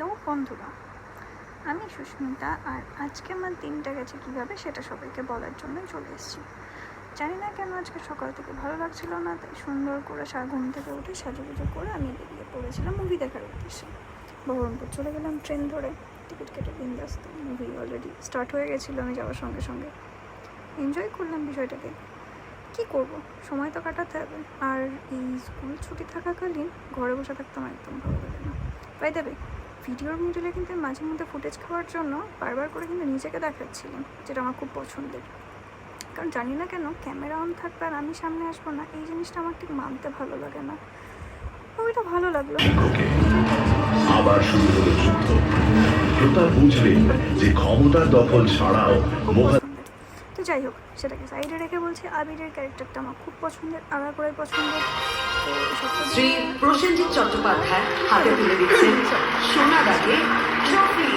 Hello বন্ধুরা, আমি সুস্মিতা। আর আজকে আমার দিনটা গেছে কীভাবে সেটা সবাইকে বলার জন্য চলে এসেছি। জানি না কেন আজকে সকাল থেকে ভালো লাগছিল না, তাই সুন্দর করে ঘুম থেকে উঠে সাজুগুজু করে আমি বেরিয়ে পড়েছিলাম মুভি দেখার উদ্দেশ্যে। বহরমপুর চলে গেলাম ট্রেন ধরে, টিকিট কেটে বিন্দাস্ত। মুভি অলরেডি স্টার্ট হয়ে গেছিলো, আমি যাওয়ার সঙ্গে সঙ্গে এনজয় করলাম বিষয়টাকে। কী করবো, সময় তো কাটাতে হবে। আর এই স্কুল ছুটি থাকাকালীন ঘরে বসে থাকতে আমার একদম ভালো লাগে না। বাই দ্য ওয়ে, ভিডিওর মিডলে কিন্তু মাঝে মধ্যে ফুটেজ খাওয়ার জন্য বারবার করে কিন্তু নিজেকে দেখাচ্ছিলাম, যেটা আমার খুব পছন্দের। কারণ জানি না কেন ক্যামেরা অন থাকবে আর আমি সামনে আসবো না, এই জিনিসটা আমার ঠিক মানতে ভালো লাগে না। ওইটা ভালো লাগলো। আবার শুরু হলো যুদ্ধ। প্রতাপ বুঝলেন যে ক্ষমতার দখল ছাড়াও তো যাই হোক, সেটাকে সাইডে রেখে বলছি, আবিরের ক্যারেক্টারটা আমার খুব পছন্দের, আগাগোড়াই পছন্দের। শ্রী প্রসেনজিৎ চট্টোপাধ্যায় হাতে তুলে দিচ্ছেন সোনাদাকে ট্রফি।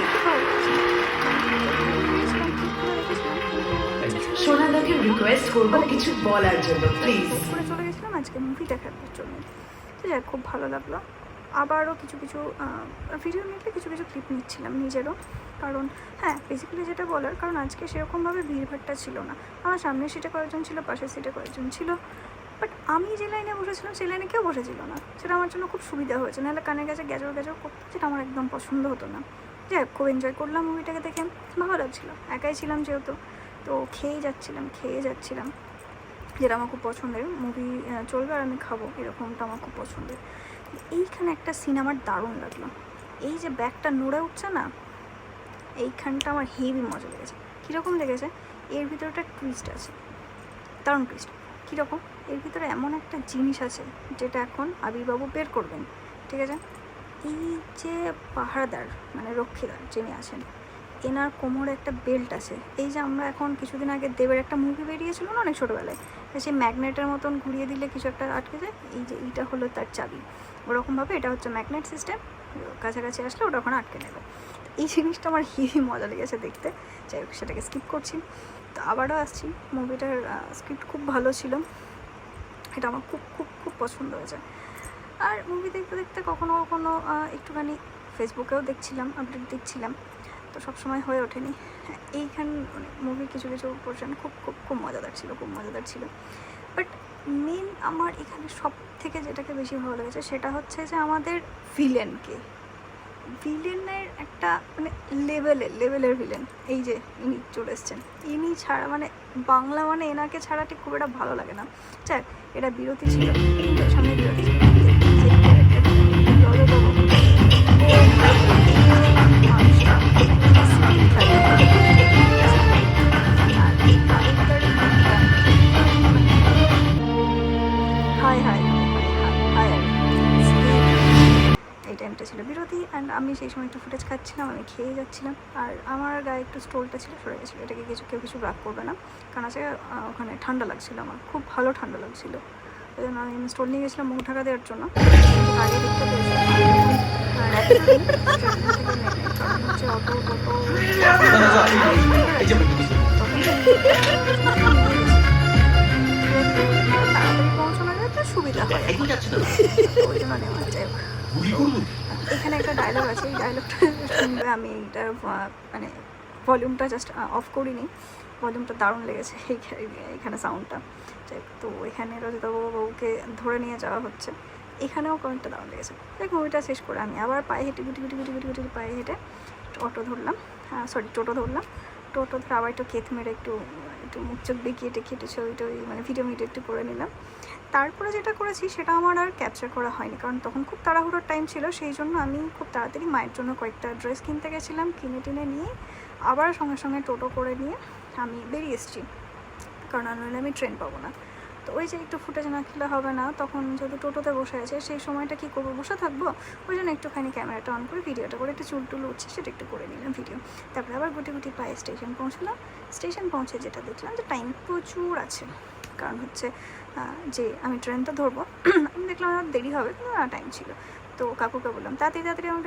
সোনাদাকে রিকোয়েস্ট করবো কিছু বলার জন্য, প্লিজ। করে চলে গেছিলাম আজকে মুভি দেখার জন্য। তো যাই, খুব ভালো লাগলো। আবারও কিছু ভিডিও নিতে কিছু ক্লিপ নিচ্ছিলাম নিজেরও। কারণ হ্যাঁ, বেসিক্যালি যেটা বলার, কারণ আজকে সেরকমভাবে ভিড়ভাড়টা ছিল না। আমার সামনের সিটে কয়েকজন ছিল, পাশের সিটে কয়েকজন ছিল, বাট আমি যে লাইনে বসেছিলাম সেই লাইনে কেউ বসেছিল না। সেটা আমার জন্য খুব সুবিধা হয়েছে, নাহলে কানের কাছে গ্যাজর করতে, যেটা আমার একদম পছন্দ হতো না। যাই হোক, খুব এনজয় করলাম মুভিটাকে দেখে, ভালো লাগছিলো। একাই ছিলাম যেহেতু, তো খেয়ে যাচ্ছিলাম, যেটা আমার খুব পছন্দের। মুভি চলবে আর আমি খাবো, এরকমটা আমার খুব পছন্দের। এইখানে একটা সিন আমার দারুণ লাগলো। এই যে ব্যাগটা নড়ে উঠছে না, এইখানটা আমার হেভি মজা লেগেছে। কীরকম লেগেছে, এর ভিতরে একটা টুইস্ট আছে, দারুণ টুইস্ট। কীরকম, এর ভিতরে এমন একটা জিনিস আছে যেটা এখন আবিরবাবু বের করবেন, ঠিক আছে? এই যে পাহারাদার মানে রক্ষীদার যিনি আছেন, এনার কোমরে একটা বেল্ট আছে। এই যে আমরা এখন কিছুদিন আগে দেবের একটা মুভি বেরিয়েছিল না অনেক ছোটোবেলায়, সেই ম্যাগনেটের মতন ঘুরিয়ে দিলে কিছু একটা আটকে যায়, এই যে এইটা হলো তার চাবি। ওরকমভাবে এটা হচ্ছে ম্যাগনেট সিস্টেম, কাছাকাছি আসলে ওটা ওখানে আটকে নেবে। এই জিনিসটা আমার হেভি মজা লেগেছে দেখতে। যাই হোক, সেটাকে স্কিপ করছি। তো আবারও আসছি, মুভিটার স্ক্রিপ্ট খুব ভালো ছিল, এটা আমার খুব খুব খুব পছন্দ হয়েছে। আর মুভি দেখতে দেখতে কখনো একটুখানি ফেসবুকেও দেখছিলাম, আপডেট দেখছিলাম, তো সবসময় হয়ে ওঠেনি। এইখান মুভির কিছু পোর্শন খুব খুব খুব মজাদার ছিল। বাট মেন আমার এখানে সব থেকে যেটাকে বেশি ভালো লেগেছে সেটা হচ্ছে যে আমাদের ভিলেনের একটা মানে লেভেলের ভিলেন। এই যে ইনি চলে এসছেন, ইনি ছাড়া মানে বাংলা মানে এনাকে ছাড়া ঠিক খুব একটা ভালো লাগে না। যাক, এটা বিরতি ছিল, সামনে বিরতি ছিল। এই টাইমটা ছিল বিরতি, অ্যান্ড আমি সেই সময় একটু ফুটেজ খাচ্ছিলাম, আমি খেয়ে যাচ্ছিলাম। আর আমার গায়ে একটু স্টোলটা ছিল, সরে গেছিলো। এটাকে কেউ কিছু রাগ করবে না, কারণ আছে ওখানে ঠান্ডা লাগছিলো, আমার খুব ভালো ঠান্ডা লাগছিলো। ওই জন্য আমি স্টোল নিয়ে গেছিলাম মুখ ঢাকা দেওয়ার জন্য। আগে দেখতে পৌঁছানো যায় তো সুবিধা হয়, ওই জন্য নেওয়া যায়। এখানে একটা ডায়লগ আছে, এই ডায়লগটা শুনবে। আমি এটা মানে ভলিউমটা জাস্ট অফ করিনি, ভলিউমটা দারুণ লেগেছে এখানে সাউন্ডটা। তো এখানে রচিতাবাবুকে ধরে নিয়ে যাওয়া হচ্ছে, এখানেও কয়েকটা দারুণ লেগেছে। দেখ, মুভিটা শেষ করে আমি আবার পায়ে হেঁটে গুটি পায়ে হেঁটে টোটো ধরলাম। টোটো ধরে আবার একটু কেত মেরে একটু মুখ চোখ বেঁকিয়ে টেকিয়ে ছবি মানে ভিডিও একটু করে নিলাম। তারপরে যেটা করেছি সেটা আমার আর ক্যাপচার করা হয়নি, কারণ তখন খুব তাড়াহুড়োর টাইম ছিল। সেই জন্য আমি খুব তাড়াতাড়ি মায়ের জন্য কয়েকটা ড্রেস কিনতে গেছিলাম, কিনে নিয়ে আবার সঙ্গে টোটো করে নিয়ে আমি বেরিয়ে এসেছি, কারণ নইলে আমি ট্রেন পাবো না। তো ওই যে একটু ফুটেজ না খেলে হবে না, তখন যেহেতু টোটোতে বসে আছে সেই সময়টা কী করবো, বসে থাকবো। ওই জন্য একটুখানি ক্যামেরাটা অন করে ভিডিওটা করে একটু চুল উঠছে সেটা একটু করে নিলাম ভিডিও। তারপরে আবার গুটি পায়ে স্টেশন পৌঁছলাম। স্টেশন পৌঁছে যেটা দেখলাম যে টাইম প্রচুর আছে, কারণ হচ্ছে যে আমি ট্রেনটা ধরবো। আমি দেখলাম আমার দেরি হবে, কিন্তু টাইম ছিল। তো কাকুকে বললাম তাড়াতাড়ি আমাকে